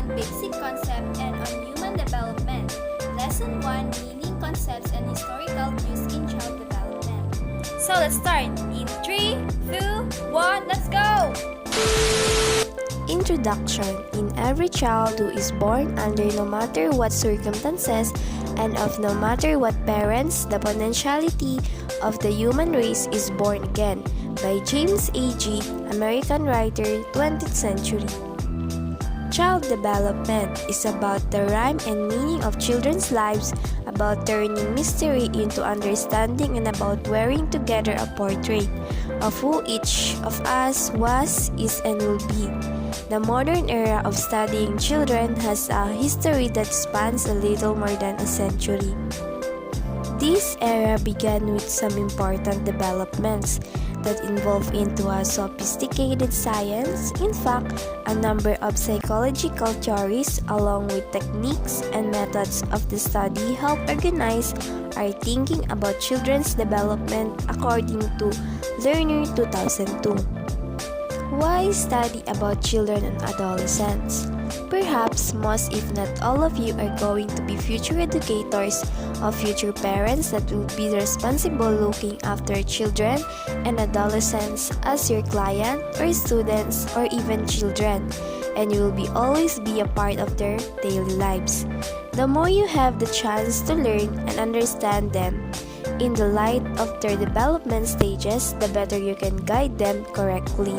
on basic concept and on human development. Lesson 1, meaning, concepts, and historical views in child development. So let's start. In 3, 2, 1, let's go! Introduction. In every child who is born under no matter what circumstances and of no matter what parents, the potentiality of the human race is born again. By James A.G., American writer, 20th century. Child development is about the rhyme and meaning of children's lives, about turning mystery into understanding, and about wearing together a portrait of who each of us was, is, and will be. The modern era of studying children has a history that spans a little more than a century. This era began with some important developments that evolved into a sophisticated science. In fact, a number of psychological theories, along with techniques and methods of the study, help organize our thinking about children's development, according to Learner 2002. Why study about children and adolescents? Perhaps most, if not all of you, are going to be future educators or future parents that will be responsible looking after children and adolescents as your client or students or even children, and you will always be a part of their daily lives. The more you have the chance to learn and understand them in the light of their development stages, the better you can guide them correctly.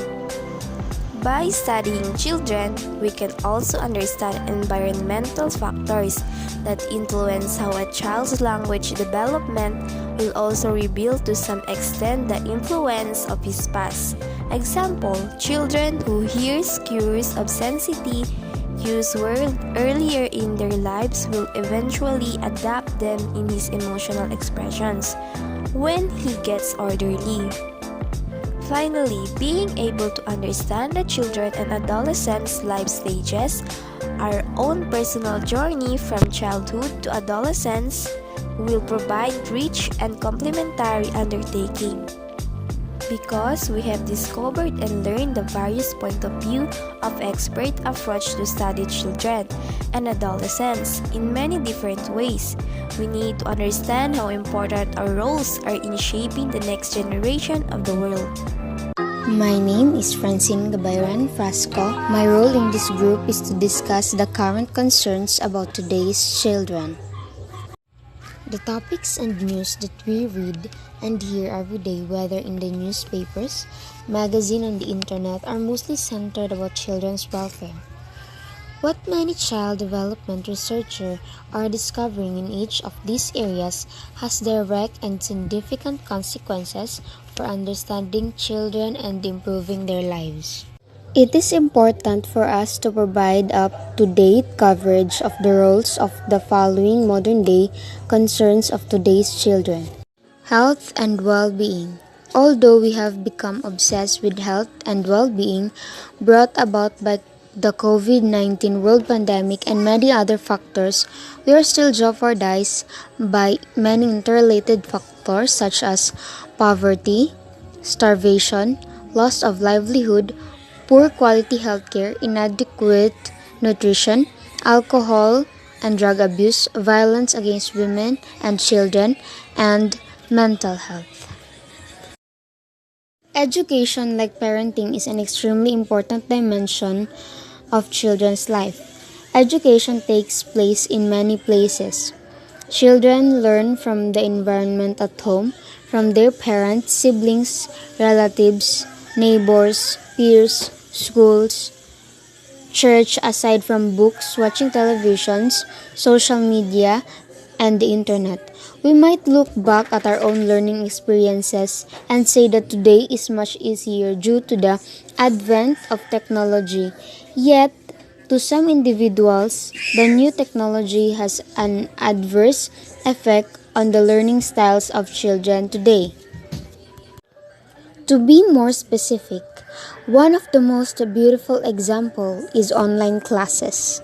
By studying children, we can also understand environmental factors that influence how a child's language development will also reveal to some extent the influence of his past. Example, children who hear cues of sensitivity use words earlier in their lives will eventually adapt them in his emotional expressions when he gets orderly. Finally, being able to understand the children and adolescents' life stages, our own personal journey from childhood to adolescence, will provide rich and complementary undertaking. Because we have discovered and learned the various point of view of expert approach to study children and adolescents in many different ways, we need to understand how important our roles are in shaping the next generation of the world. My name is Francine Gabayran Frasco. My role in this group is to discuss the current concerns about today's children. The topics and news that we read and hear every day, whether in the newspapers, magazine, and the internet, are mostly centered about children's welfare. What many child development researchers are discovering in each of these areas has direct and significant consequences for understanding children and improving their lives. It is important for us to provide up-to-date coverage of the roles of the following modern-day concerns of today's children. Health and well-being. Although we have become obsessed with health and well-being brought about by the COVID-19 world pandemic and many other factors, we are still jeopardized by many interrelated factors such as poverty, starvation, loss of livelihood, poor quality healthcare, inadequate nutrition, alcohol and drug abuse, violence against women and children, and mental health. Education, like parenting, is an extremely important dimension of children's life. Education takes place in many places. Children learn from the environment at home, from their parents, siblings, relatives, neighbors, peers, schools, church, aside from books, watching televisions, social media, and the internet. We might look back at our own learning experiences and say that today is much easier due to the advent of technology. Yet, to some individuals, the new technology has an adverse effect on the learning styles of children today. To be more specific, one of the most beautiful examples is online classes.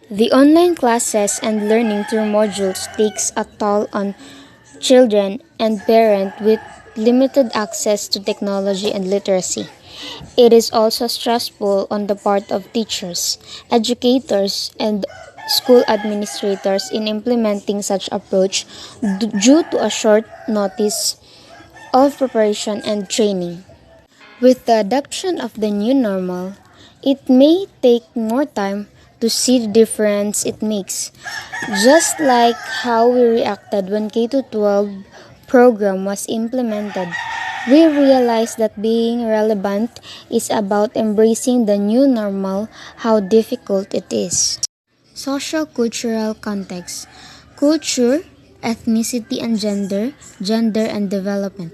The online classes and learning through modules takes a toll on children and parents with limited access to technology and literacy. It is also stressful on the part of teachers, educators, and school administrators in implementing such approach due to a short notice of preparation and training. With the adoption of the new normal, it may take more time to see the difference it makes. Just like how we reacted when K-12 program was implemented, we realized that being relevant is about embracing the new normal, how difficult it is. Social-cultural context, culture, ethnicity and gender and development.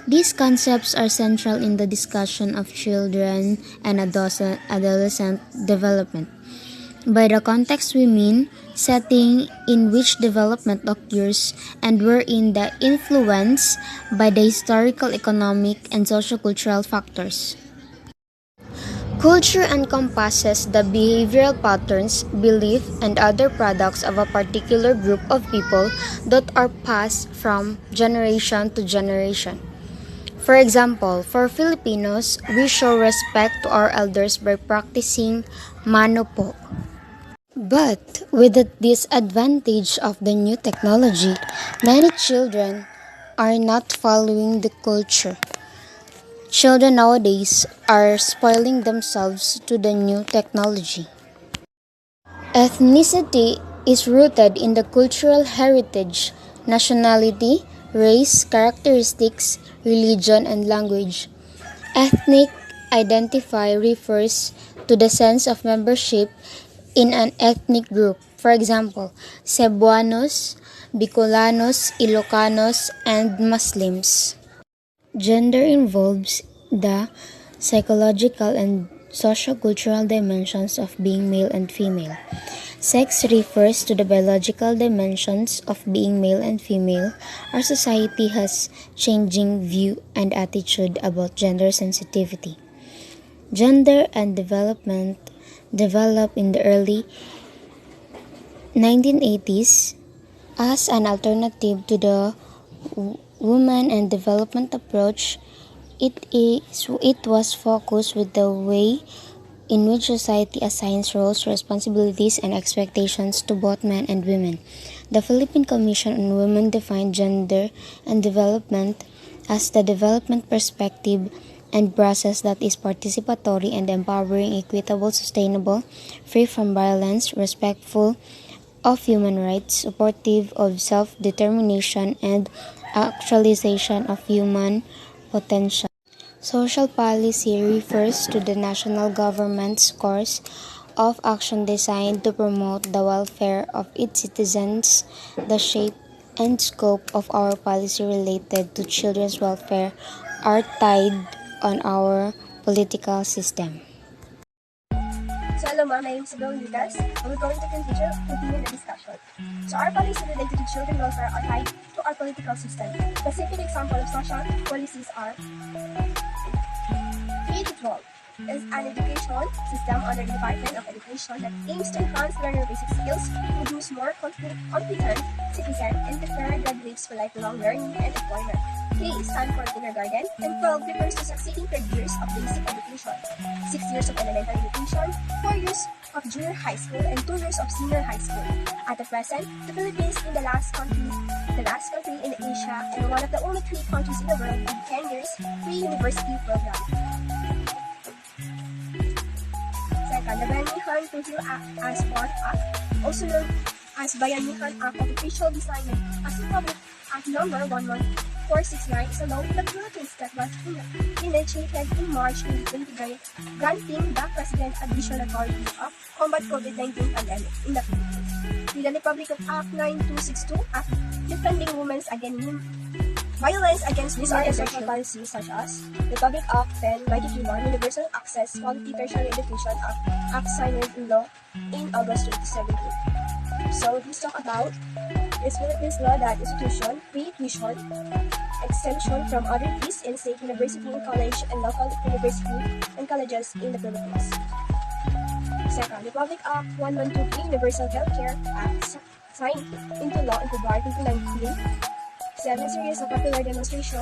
These concepts are central in the discussion of children and adolescent development. By the context we mean setting in which development occurs and wherein the influence by the historical, economic, and social-cultural factors. Culture encompasses the behavioral patterns, belief, and other products of a particular group of people that are passed from generation to generation. For example, for Filipinos, we show respect to our elders by practicing mano po. But with the disadvantage of the new technology, many children are not following the culture. Children nowadays are spoiling themselves to the new technology. Ethnicity is rooted in the cultural heritage, nationality, race, characteristics, religion, and language. Ethnic identity refers to the sense of membership in an ethnic group. For example, Cebuanos, Bicolanos, Ilocanos, and Muslims. Gender involves the psychological and socio-cultural dimensions of being male and female. Sex refers to the biological dimensions of being male and female. Our society has changing view and attitude about gender sensitivity. Gender and development developed in the early 1980s as an alternative to the women and development approach. It was focused with the way in which society assigns roles, responsibilities, and expectations to both men and women. The Philippine Commission on Women defined gender and development as the development perspective and process that is participatory and empowering, equitable, sustainable, free from violence, respectful of human rights, supportive of self-determination, and actualization of human potential. Social policy refers to the national government's course of action designed to promote the welfare of its citizens. The shape and scope of our policy related to children's welfare are tied on our political system. So hello ma'am, my name is Bill Lucas, and we're going to continue the discussion. So our policies related to children welfare are tied to our political system. Specific example of social policies are K-12 is an education system under the Department of Education that aims to enhance learner basic skills, produce more competent citizens, and prepare graduates for lifelong learning and employment. K stands for kindergarten, and 12 refers to succeeding 3 years of basic education, 6 years of elementary education, 4 years of junior high school, and 2 years of senior high school. At the present, the Philippines is the last country in Asia and one of the only 3 countries in the world with 10 years free university program. Second, the Bayanihan to Heal Act as Fourth Act, also known as Bayanihan Act of Official Design as Republic Act number 11469 is a law in the Philippines that was initiated in March 2020, granting the President additional authority of combat COVID-19 pandemic in the Philippines. With the Republic of Act 9262 Act defending women's against violence against These are women the and social children. policies such as Republic Act 10/1991, Universal Access Quality Tertiary Education Act signed in law in August 2017. So let's talk about this Philippines law that institution, free tuition, exemption from other fees in state university, college, and local university and colleges in the Philippines. Second, Republic Act 1123, Universal Healthcare Act signed into law in February 2019. 7 series of popular demonstration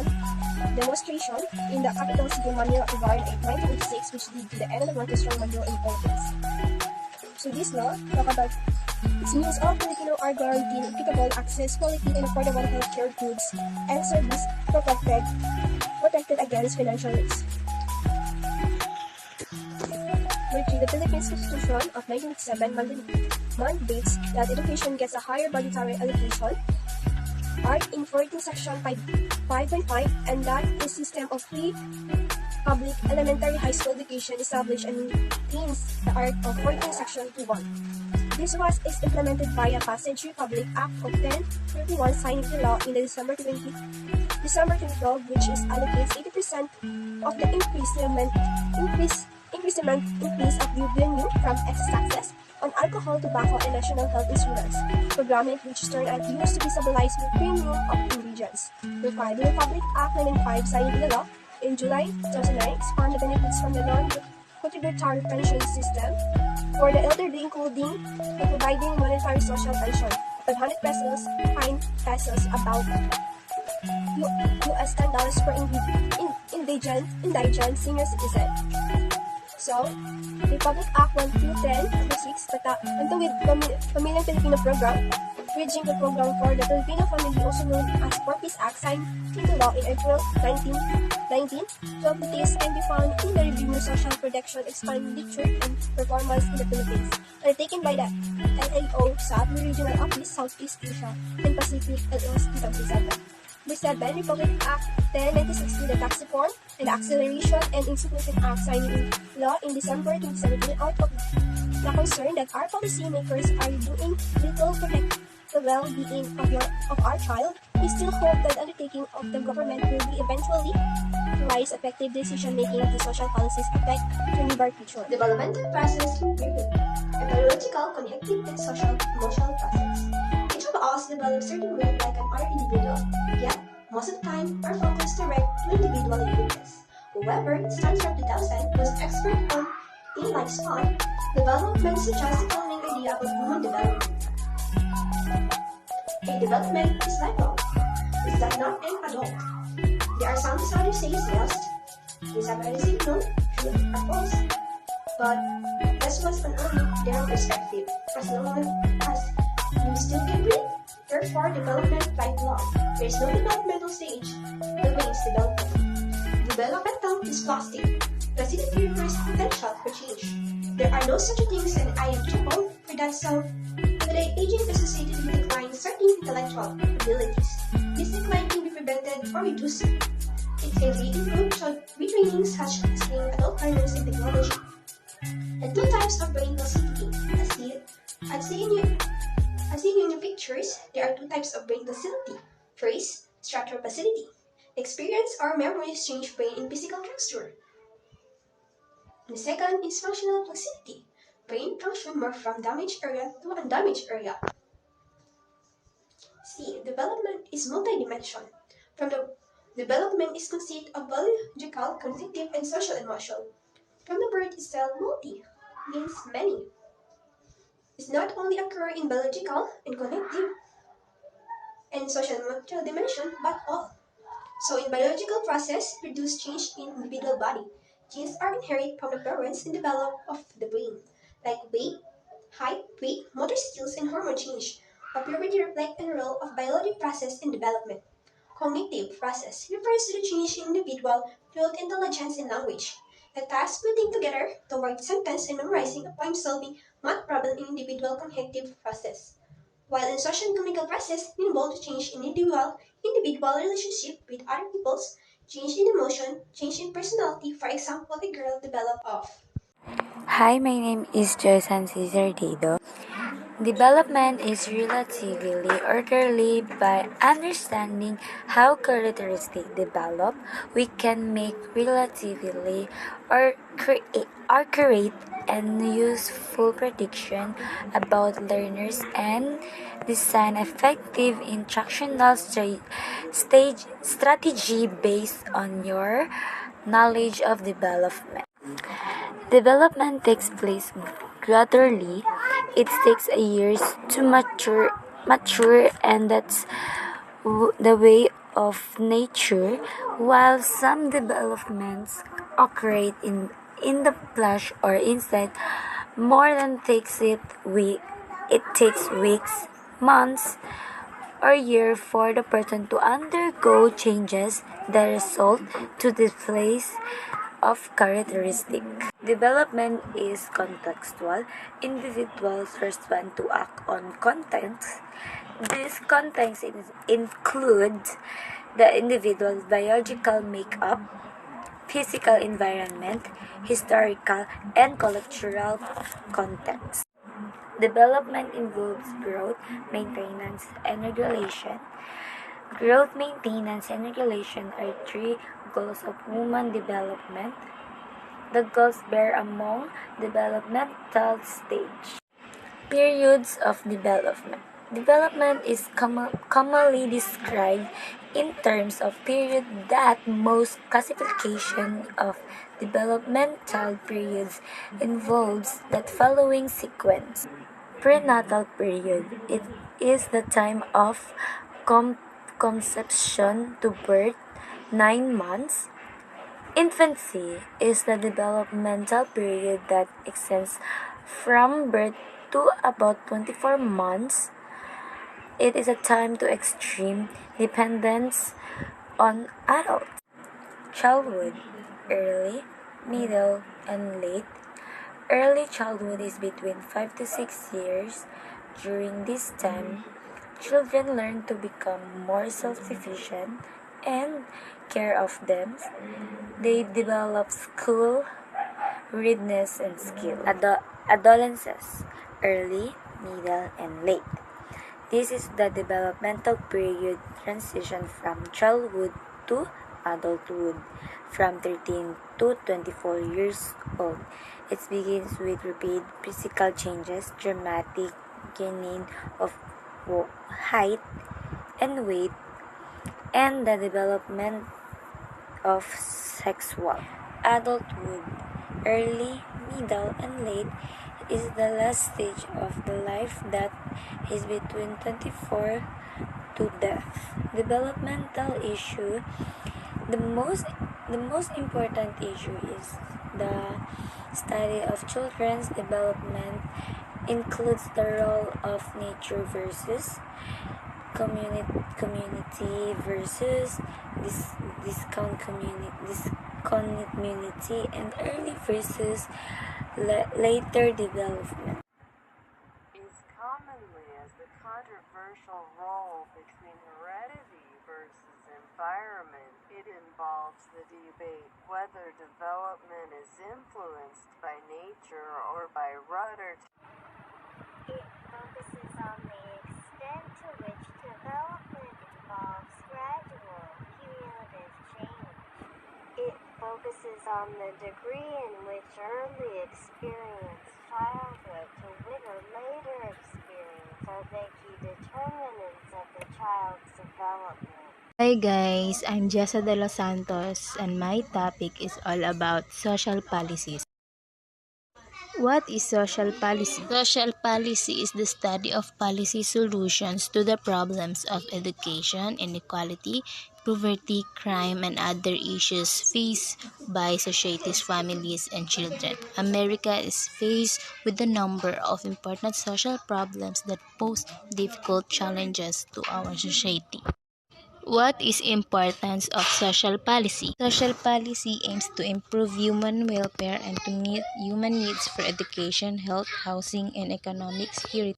in the capital city Manila began in 1986, which led to the end of the Marcos-Strong Manila in Philippines. So this law talk about it means all Filipino are guaranteed equitable access, quality, and affordable healthcare goods and service protected against financial risk. The Philippines Constitution of 1987 mandates that education gets a higher budgetary allocation, Art in 14 Section 5.5, and that the system of free public elementary high school education established and maintains the Art of 14 Section 2.1. This is implemented by a Passage Republic Act of 1031 signed into law in the December 2012, which allocates 80% of the increase of the revenue from excess taxes on alcohol, tobacco, and national health insurance programming, which turned out used to be stabilized with premium of ingredients. The Republic Act 995 signed into law in July 2009 expand the benefits from the non-contributory pension system for the elderly, including providing monetary social pension of 500 pesos, 5 pesos, about US $10 per indigent senior citizen. So, Republic Act 1210-6, with Pamilyang Pilipino Program, bridging the program for the Filipino family, also known as 4-Piece Act, signed into law in April 1919. 12 duties can be found in the Review of Social Protection Expenditure and Performance in the Philippines, undertaken by the LAO SAP Regional Office, Southeast Asia and Pacific, LOS 2007. Number 7, Republic Act 1096, the Tax Reform and the Acceleration and Institution Act signed into law in December 2017 out of the concern that our policymakers are doing little to protect the well-being of our child. We still hope that undertaking of the government will be eventually provide effective decision-making to social policies affect the near future. Developmental process in period. A biological, cognitive, and social emotional process. Each of us develops certain way like an art individual, yet most of the time our focus direct to individual uniqueness. However, studies from 2000 was expert on in lifespan development suggests the following idea about human development. A development is lifelong. It does not end adult. There are some studies say yes, and some others say no, true or false. But this was an only their perspective. As long as you still can breathe, therefore development lifelong. There is no developmental stage. The way is development. Developmental is plastic. Placidity refers to potential for change. There are no such things and I am too old for that, so today aging is associated with decline certain intellectual abilities. This decline can be prevented or reduced. It can be improved through retraining such as in adult learners and technology. And two types of brain plasticity. As seen in your pictures, there are two types of brain plasticity. First, structural plasticity. Experience or memories change brain in physical texture. The second is functional plasticity. Brain function more from damaged area to undamaged area. C. Development is multidimensional. From the development is consist of biological, cognitive, and social emotional. From the word itself, multi means many. It's not only occur in biological and cognitive and social emotional dimension, but all. So in biological process, produce change in individual body. Genes are inherited from the parents and develop of the brain, like weight, height, weight, motor skills, and hormone change. A puberty reflects the role of biologic process in development. Cognitive process refers to the change in individual through intelligence and language. The task putting together the word sentence and memorizing a point-solving math problem in individual cognitive process. While in social and chemical process involve change in individual relationship with other peoples, change in emotion, change in personality. For example, a girl develop of Hi, my name is Joyce Cesar Dido. Development is relatively orderly. By understanding how characteristics develop, we can make relatively or accurate and useful prediction about learners and design effective instructional strategy based on your knowledge of development. Development takes place gradually. It takes years to mature, and that's the way of nature, while some developments occur in the flesh or inside more than it takes weeks, months, or year for the person to undergo changes that result to the place of characteristic. Development is contextual. Individuals respond to act on context. These contexts include the individual's biological makeup, physical environment, historical, and cultural context. Development involves growth, maintenance, and regulation. Growth, maintenance, and regulation are three goals of human development. The goals bear among developmental stage. Periods of development. Development is commonly described in terms of period that most classification of developmental periods involves that following sequence. Prenatal period. It is the time of conception to birth, 9 months. Infancy is the developmental period that extends from birth to about 24 months. It is a time to extreme dependence on adults. Childhood, early, middle, and late. Early childhood is between 5 to 6 years. During this time, children learn to become more self-sufficient and care of them. They develop school readiness and skill. Adolescence, early, middle, and late. This is the developmental period transition from childhood to adulthood, from 13 to 24 years old. It begins with rapid physical changes, dramatic gaining of height and weight, and the development of sexual. Adulthood, early, middle, and late, is the last stage of the life that is between 24 to death. Developmental issue. The most important issue is the study of children's development includes the role of nature versus community versus discount community, and early versus later development. Is commonly as the controversial role between heredity versus environment. It involves the debate whether development is influenced by nature or by rudder. It focuses on the extent to which development involves gradual, cumulative change. It focuses on the degree in which early experience, childhood to later experience are the key determinants of the child's development. Hi guys, I'm Jessa de los Santos and my topic is all about social policies. What is social policy? Social policy is the study of policy solutions to the problems of education, inequality, poverty, crime, and other issues faced by society's families and children. America is faced with a number of important social problems that pose difficult challenges to our society. What is importance of social policy? Social policy aims to improve human welfare and to meet human needs for education, health, housing, and economic security.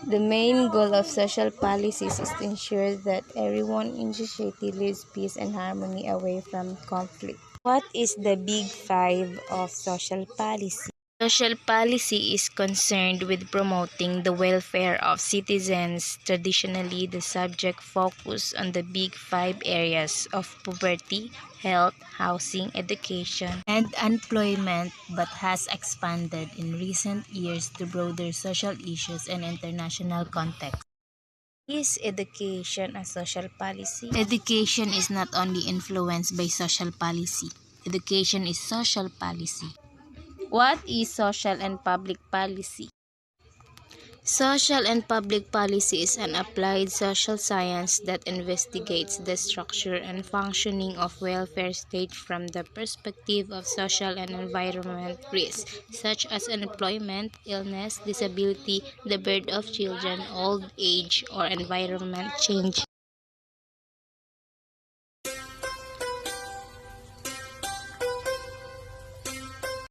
The main goal of social policies is to ensure that everyone in society lives peace and harmony away from conflict. What is the big five of social policy? Social policy is concerned with promoting the welfare of citizens. Traditionally, the subject focused on the big five areas of poverty, health, housing, education, and employment, but has expanded in recent years to broader social issues and international context. Is education a social policy? Education is not only influenced by social policy. Education is social policy. What is social and public policy? Social and public policy is an applied social science that investigates the structure and functioning of welfare state from the perspective of social and environment risks, such as unemployment, illness, disability, the birth of children, old age, or environment change.